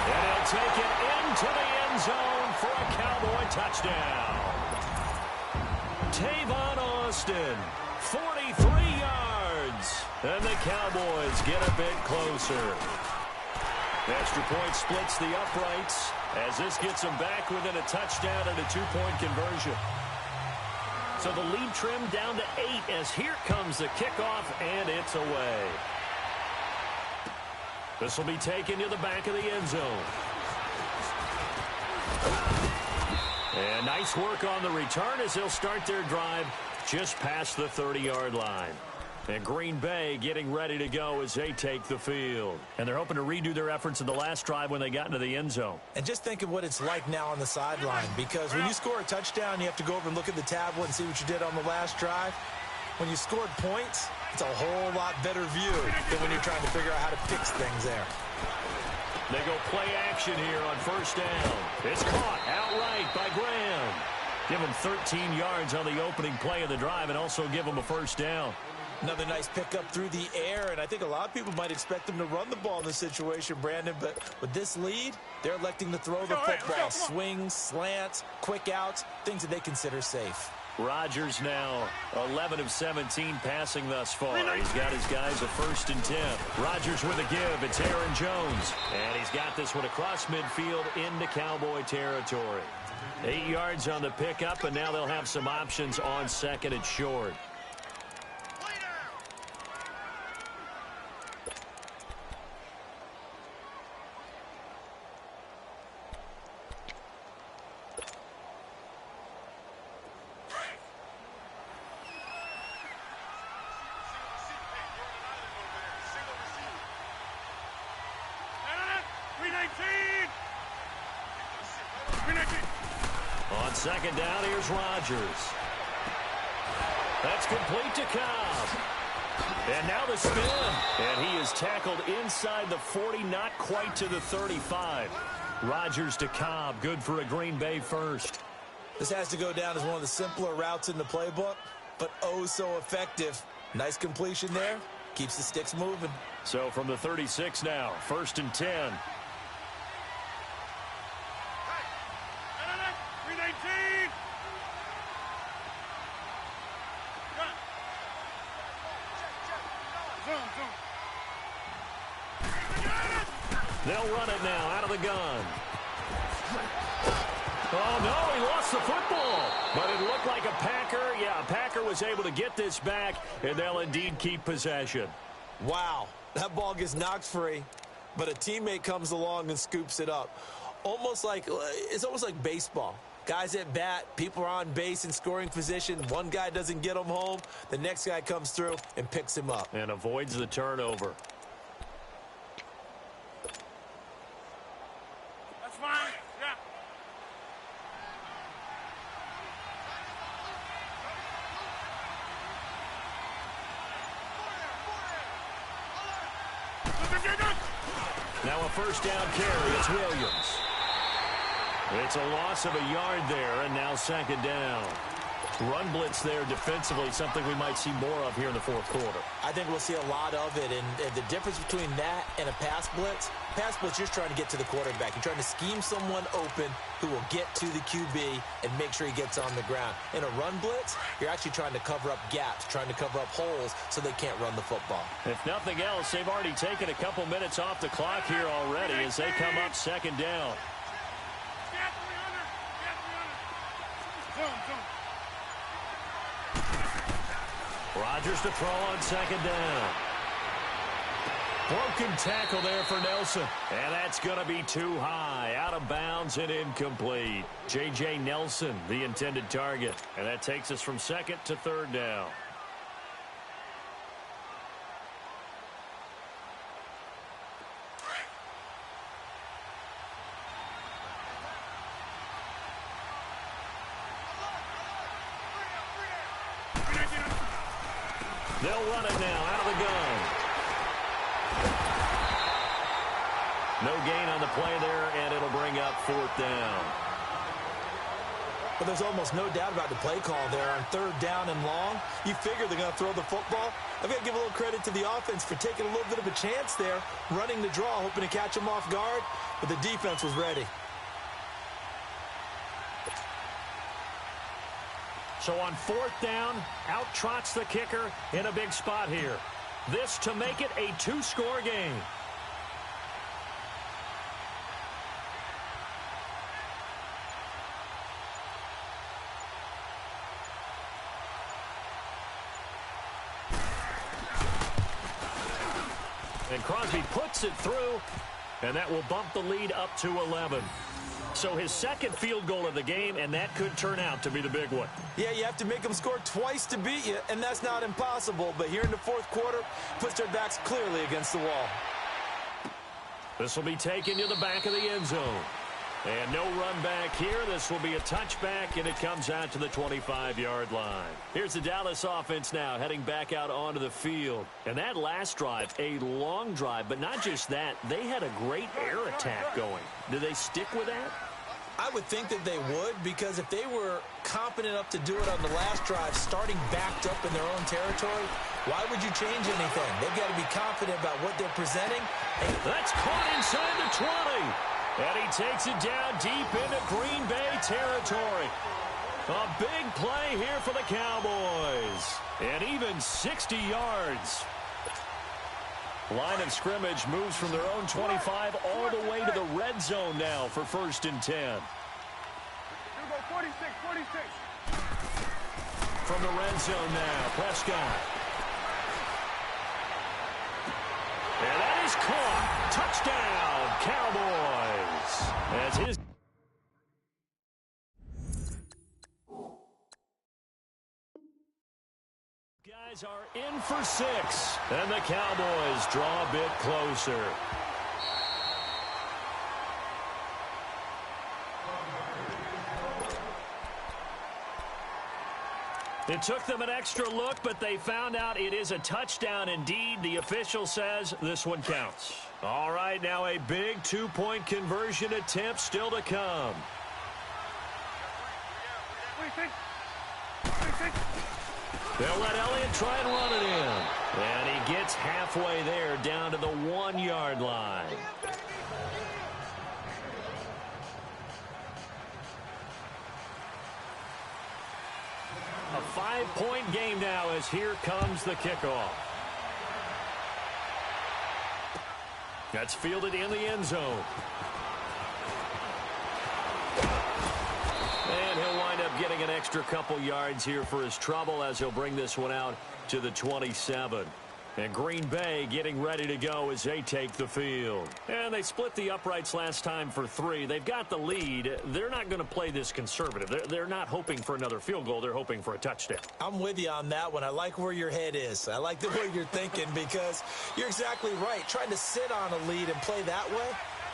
And he'll take it into the end zone for a Cowboy touchdown. Tavon Austin, 43 yards. And the Cowboys get a bit closer. Extra point splits the uprights as this gets them back within a touchdown and a 2-point conversion. So the lead trimmed down to 8 as here comes the kickoff, and it's away. This will be taken to the back of the end zone. And nice work on the return as they'll start their drive just past the 30-yard line. And Green Bay getting ready to go as they take the field. And they're hoping to redo their efforts in the last drive when they got into the end zone. And just think of what it's like now on the sideline, because when you score a touchdown, you have to go over and look at the tablet and see what you did on the last drive. When you scored points, it's a whole lot better view than when you're trying to figure out how to fix things there. They go play action here on first down. It's caught outright by Graham. Give him 13 yards on the opening play of the drive and also give him a first down. Another nice pickup through the air, and I think a lot of people might expect them to run the ball in this situation, Brandon, but with this lead, they're electing to throw the football. Swings, slants, quick outs, things that they consider safe. Rodgers now 11 of 17 passing thus far. He's got his guys a 1st and 10. Rodgers with a give. It's Aaron Jones. And he's got this one across midfield into Cowboy territory. 8 yards on the pickup, and now they'll have some options on 2nd and short. On 2nd down, here's Rodgers. That's complete to Cobb. And now the spin. And he is tackled inside the 40, not quite to the 35. Rodgers to Cobb, good for a Green Bay first. This has to go down as one of the simpler routes in the playbook, but oh so effective. Nice completion there. Keeps the sticks moving. So from the 36 now, 1st and 10. They'll run it now out of the gun. Oh, no, he lost the football. But it looked like a Packer. Yeah, a Packer was able to get this back, and they'll indeed keep possession. Wow, that ball gets knocked free, but a teammate comes along and scoops it up. It's almost like baseball. Guys at bat, people are on base in scoring position. One guy doesn't get him home. The next guy comes through and picks him up. And avoids the turnover. That's fine. Yeah. Now a first down carry. It's Williams. It's a loss of a yard there, and now second down. Run blitz there defensively, something we might see more of here in the fourth quarter. I think we'll see a lot of it, and the difference between that and a pass blitz, you're just trying to get to the quarterback. You're trying to scheme someone open who will get to the QB and make sure he gets on the ground. In a run blitz, you're actually trying to cover up gaps, trying to cover up holes so they can't run the football. If nothing else, they've already taken a couple minutes off the clock here already as they come up second down. Rodgers to throw on second down. Broken tackle there for Nelson. And that's going to be too high. Out of bounds and incomplete. J.J. Nelson, the intended target. And that takes us from second to third down. They'll run it now out of the gun. No gain on the play there, and it'll bring up fourth down. But there's almost no doubt about the play call there on third down and long. You figure they're going to throw the football. I've got to give a little credit to the offense for taking a little bit of a chance there, running the draw, hoping to catch them off guard, but the defense was ready. So on fourth down, out trots the kicker in a big spot here. This to make it a two-score game. And Crosby puts it through, and that will bump the lead up to 11. So his second field goal of the game, and that could turn out to be the big one. Yeah, you have to make them score twice to beat you, and that's not impossible. But here in the fourth quarter, puts their backs clearly against the wall. This will be taken to the back of the end zone. And no run back here. This will be a touchback, and it comes out to the 25-yard line. Here's the Dallas offense now heading back out onto the field. And that last drive, a long drive, but not just that. They had a great air attack going. Do they stick with that? I would think that they would, because if they were competent enough to do it on the last drive, starting backed up in their own territory, why would you change anything? They've got to be confident about what they're presenting. That's caught inside the 20. And he takes it down deep into Green Bay territory. A big play here for the Cowboys. And even 60 yards. Line of scrimmage moves from their own 25 all the way to the red zone now for 1st and 10. Here we go, 46, 46. From the red zone now, Prescott. And that is caught. Touchdown, Cowboys. As his guys are in for 6. And the Cowboys draw a bit closer. It took them an extra look, but they found out it is a touchdown indeed. The official says this one counts. All right, now a big two-point conversion attempt still to come. 46. 46. They'll let Elliott try and run it in. And he gets halfway there down to the 1-yard line. A 5-point game now as here comes the kickoff. That's fielded in the end zone. And he'll wind up getting an extra couple yards here for his trouble as he'll bring this one out to the 27. And Green Bay getting ready to go as they take the field. And they split the uprights last time for 3. They've got the lead. They're not going to play this conservative. They're not hoping for another field goal. They're hoping for a touchdown. I'm with you on that one. I like where your head is. I like the way you're thinking because you're exactly right. Trying to sit on a lead and play that way,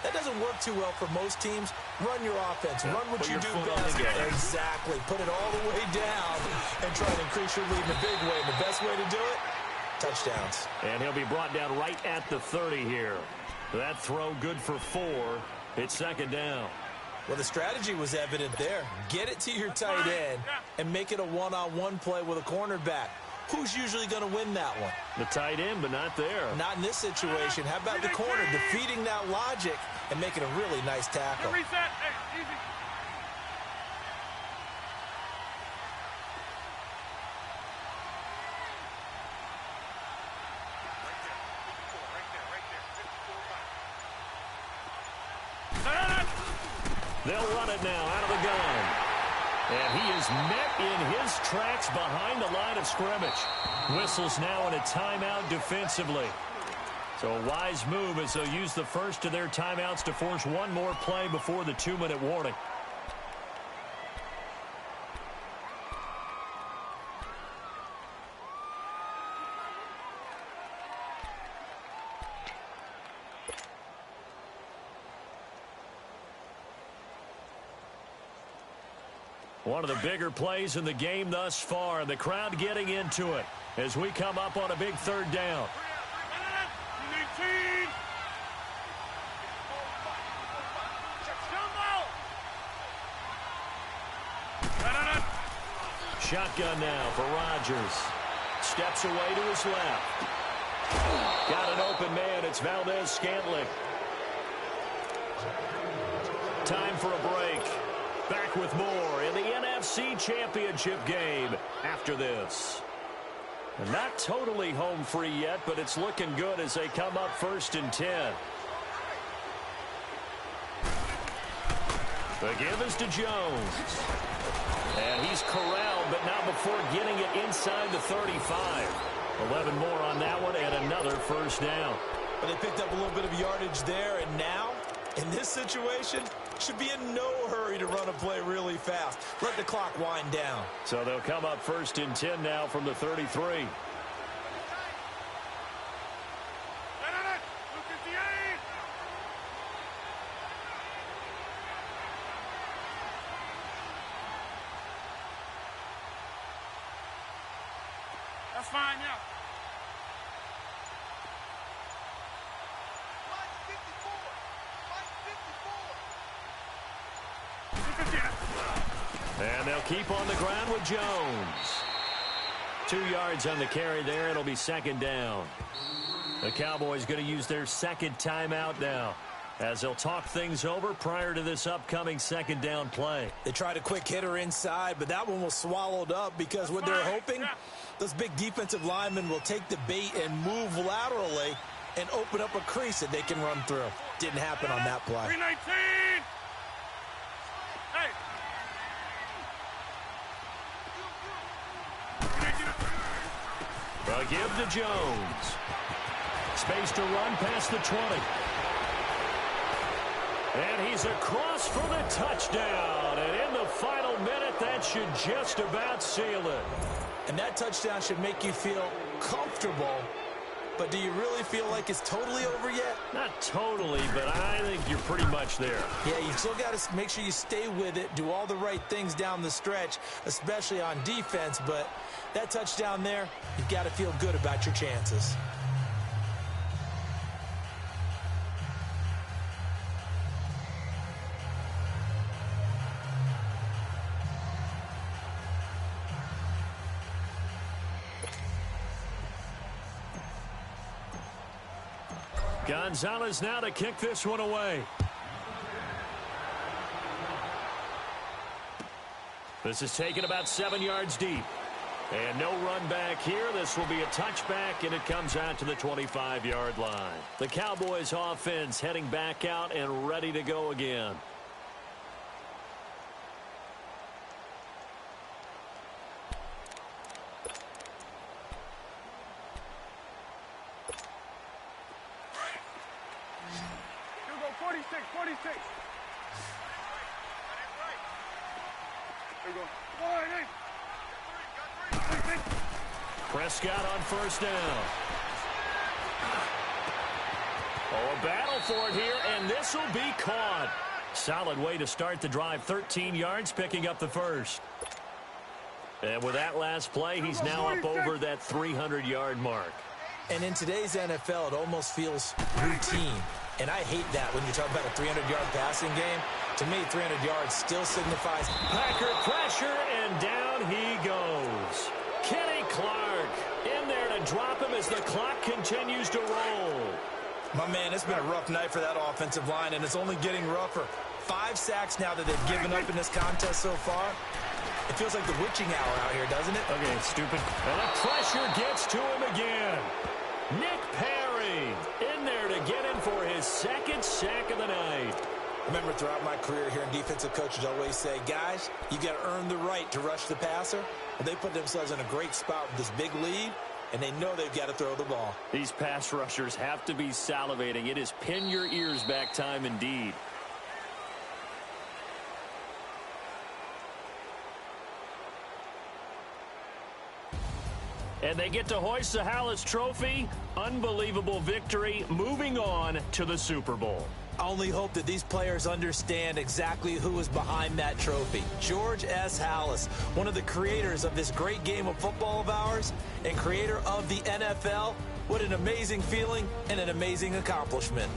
that doesn't work too well for most teams. Run your offense. Run what you do best. Exactly. Put it all the way down and try to increase your lead in a big way. And the best way to do it, touchdowns. And he'll be brought down right at the 30 here. That throw good for 4. It's second down. Well, the strategy was evident there. Get it to your tight end and make it a one-on-one play with a cornerback. Who's usually going to win that one? The tight end, but not there. Not in this situation. How about the corner defeating that logic and making a really nice tackle? Reset. Hey, easy. They'll run it now out of the gun. And he is met in his tracks behind the line of scrimmage. Whistles now in a timeout defensively. So a wise move as they'll use the first of their timeouts to force one more play before the 2-minute warning. One of the bigger plays in the game thus far, and the crowd getting into it as we come up on a big third down. Shotgun now for Rodgers. Steps away to his left. Got an open man. It's Valdez-Scantling. Time for a break. Back with more in the NFC Championship game after this. And not totally home free yet, but it's looking good as they come up 1st and 10. The give is to Jones. And he's corralled, but not before getting it inside the 35. 11 more on that one and another first down. But they picked up a little bit of yardage there, and now, in this situation, should be in no hurry to run a play really fast. Let the clock wind down. So they'll come up 1st and 10 now from the 33. That's fine now. And they'll keep on the ground with Jones. 2 yards on the carry there. It'll be second down. The Cowboys going to use their second timeout now as they'll talk things over prior to this upcoming second down play. They tried a quick hitter inside, but that one was swallowed up because what they're hoping, those big defensive linemen will take the bait and move laterally and open up a crease that they can run through. Didn't happen on that play. 319. Hey. A give to Jones. Space to run past the 20. And he's across for the touchdown. And in the final minute, that should just about seal it. And that touchdown should make you feel comfortable. But do you really feel like it's totally over yet? Not totally, but I think you're pretty much there. Yeah, you still got to make sure you stay with it, do all the right things down the stretch, especially on defense. But that touchdown there, you've got to feel good about your chances. Gonzalez now to kick this one away. This is taken about 7 yards deep. And no run back here. This will be a touchback, and it comes out to the 25-yard line. The Cowboys offense heading back out and ready to go again. Here we go, 46, 46. Here we go. 48. Prescott on first down. Oh, a battle for it here, and this will be caught. Solid way to start the drive. 13 yards, picking up the first. And with that last play, he's now up over that 300-yard mark. And in today's NFL, it almost feels routine. And I hate that when you talk about a 300-yard passing game. To me, 300 yards still signifies Packer pressure, and down he goes. Kenny Clark in there to drop him as the clock continues to roll. My man, it's been a rough night for that offensive line, and it's only getting rougher. 5 sacks now that they've given up in this contest so far. It feels like the witching hour out here, doesn't it? Okay, it's stupid. And the pressure gets to him again. Nick Perry in there to get him for his second sack of the night. Remember, throughout my career here in defensive coaches always say, guys, you got to earn the right to rush the passer. Well, they put themselves in a great spot with this big lead, and they know they've got to throw the ball. These pass rushers have to be salivating. It is pin your ears back time indeed. And they get to hoist the Hallis Trophy. Unbelievable victory. Moving on to the Super Bowl. I only hope that these players understand exactly who is behind that trophy. George S. Hallis, one of the creators of this great game of football of ours and creator of the NFL. What an amazing feeling and an amazing accomplishment.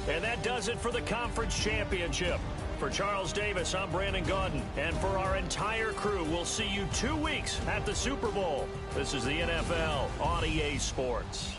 And that does it for the conference championship. For Charles Davis, I'm Brandon Gaudin. And for our entire crew, we'll see you 2 weeks at the Super Bowl. This is the NFL on EA Sports.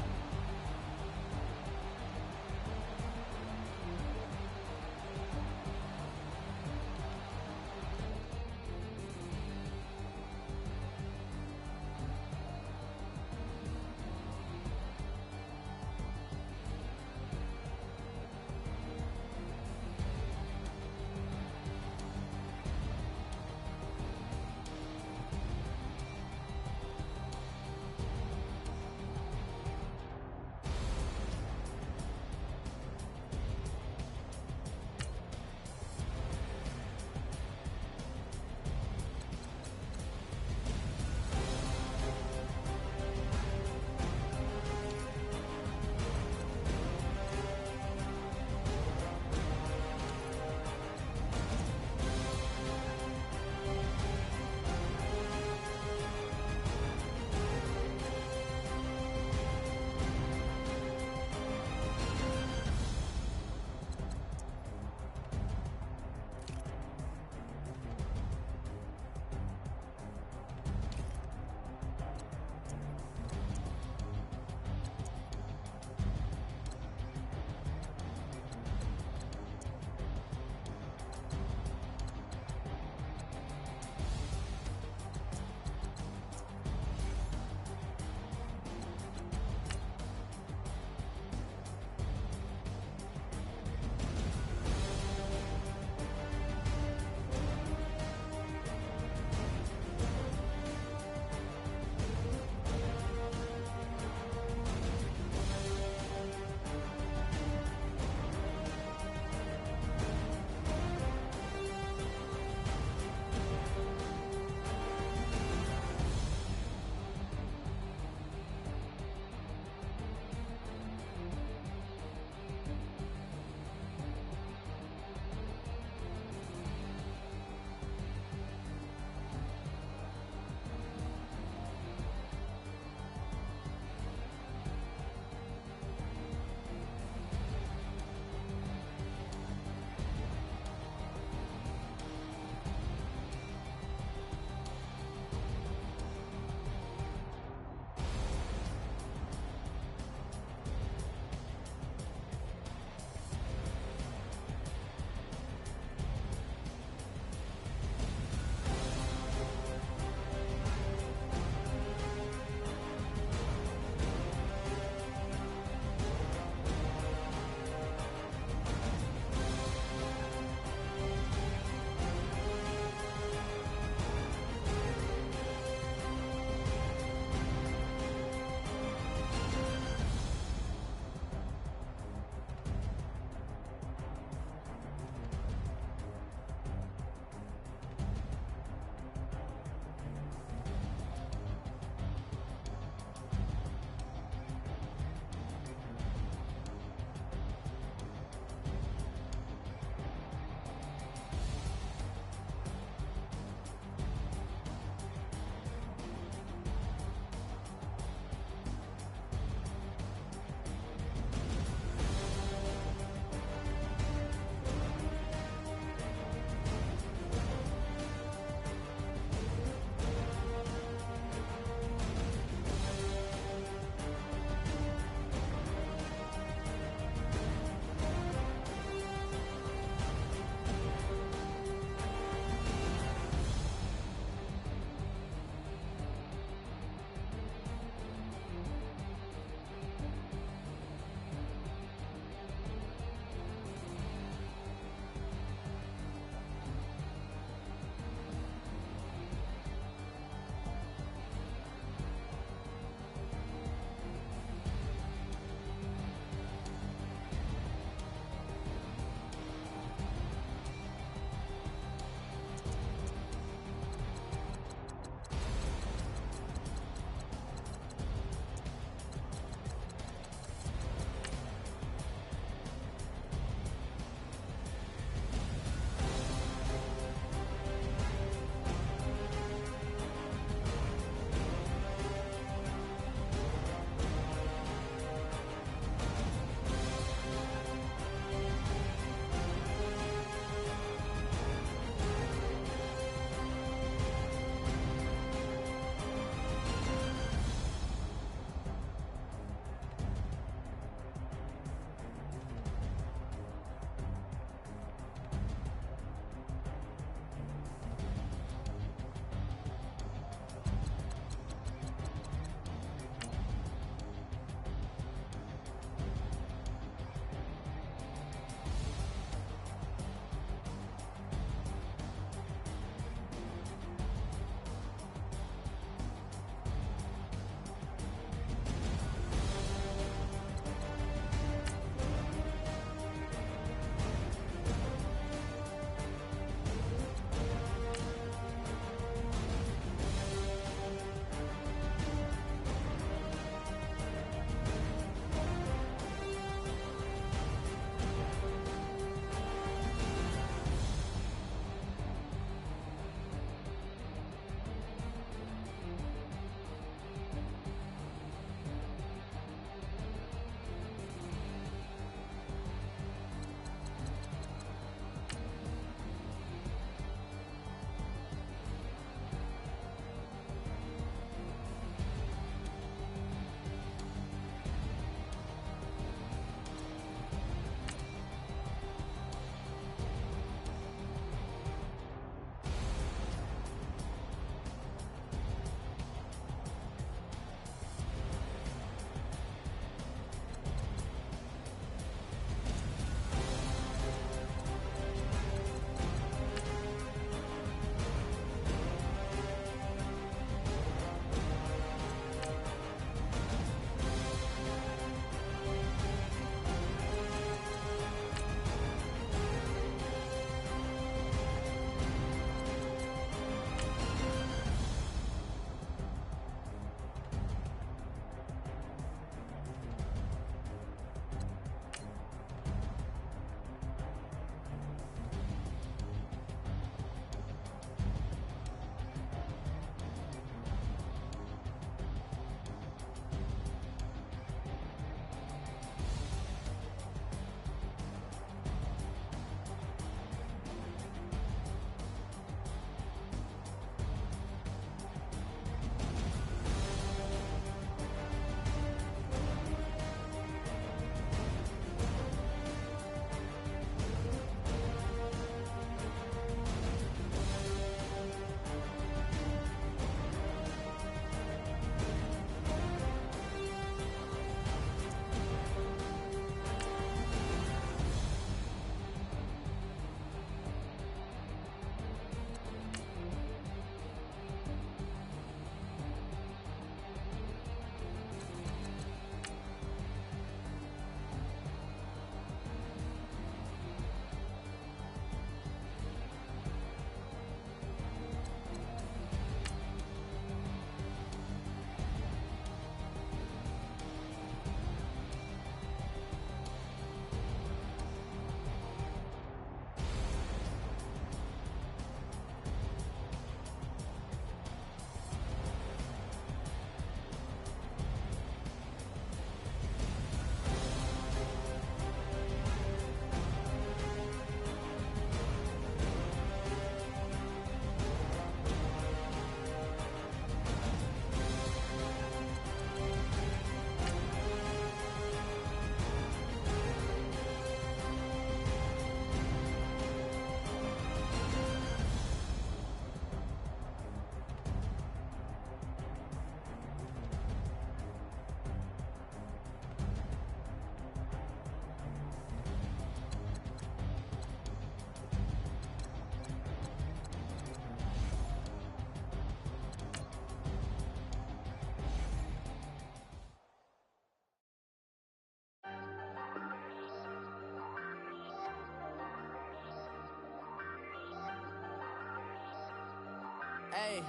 Hey,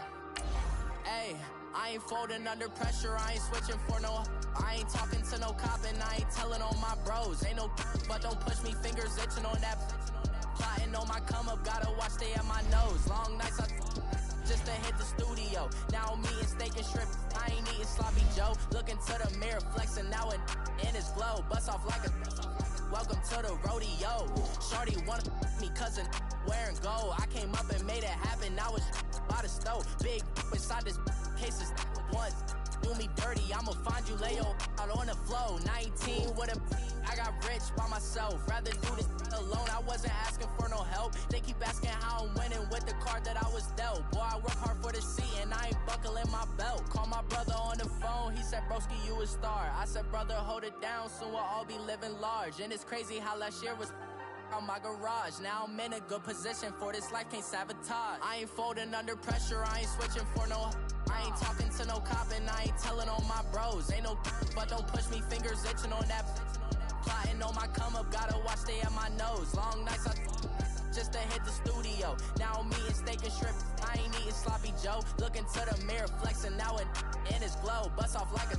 hey, I ain't folding under pressure, I ain't switching for no. I ain't talking to no cop and I ain't telling on my bros. Ain't no but don't push me, fingers itching on that. Plotting on my come up, gotta watch stay at my nose. Long nights I just to hit the studio. Now I'm eating steak and shrimp, I ain't eating sloppy Joe. Looking to the mirror, flexing now and in his glow. Bust off like a welcome to the rodeo. Shorty wanna me cousin wearing gold. I came up and made it happen, now it's by the stove. Big inside this cases once do me dirty, I'ma find you lay out on the floor. 19 with a I got rich by myself, rather do this alone. I wasn't asking for no help, they keep asking how I'm winning with the card that I was dealt. Boy, I work hard for the seat and I ain't buckling my belt. Call my brother on the phone, he said broski you a star. I said brother hold it down, soon we'll all be living large. And it's crazy how last year was on my garage. Now I'm in a good position for this life, can't sabotage. I ain't folding under pressure, I ain't switching for no. I ain't talking to no cop and I ain't telling on my bros. Ain't no but don't push me, fingers itching on that. Plotting on my come up, gotta watch stay at my nose. Long nights I just to hit the studio. Now I'm eating steak and shrimp, I ain't eating sloppy Joe. Looking to the mirror, flexing now and in his glow. Bust off like a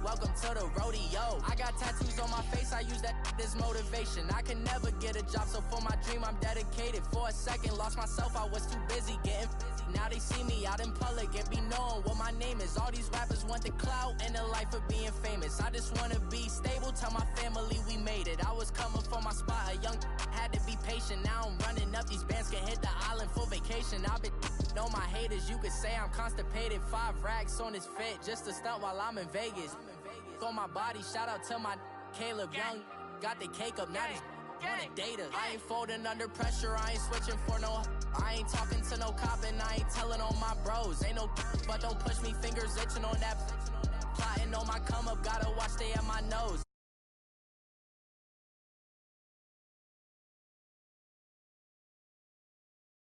welcome to the rodeo. I got tattoos on my face, I use that as motivation. I can never get a job, so for my dream I'm dedicated. For a second, lost myself, I was too busy getting busy. Now they see me out in public and be knowing what my name is. All these rappers want the clout and the life of being famous. I just wanna be stable, tell my family we made it. I was coming for my spot, a young had to be patient. Now I'm running up, these bands can hit the island for vacation. I've been know my haters, you could say I'm constipated. 5 racks on his fit, just to stunt while I'm in Vegas. On my body, shout out to my Caleb Young. Got the cake up, now these wanna date us. I ain't folding under pressure, I ain't switching for no. I ain't talking to no cop and I ain't telling on my bros. Ain't no but don't push me, fingers itching on that. Plotting on my come up, gotta watch stay at my nose.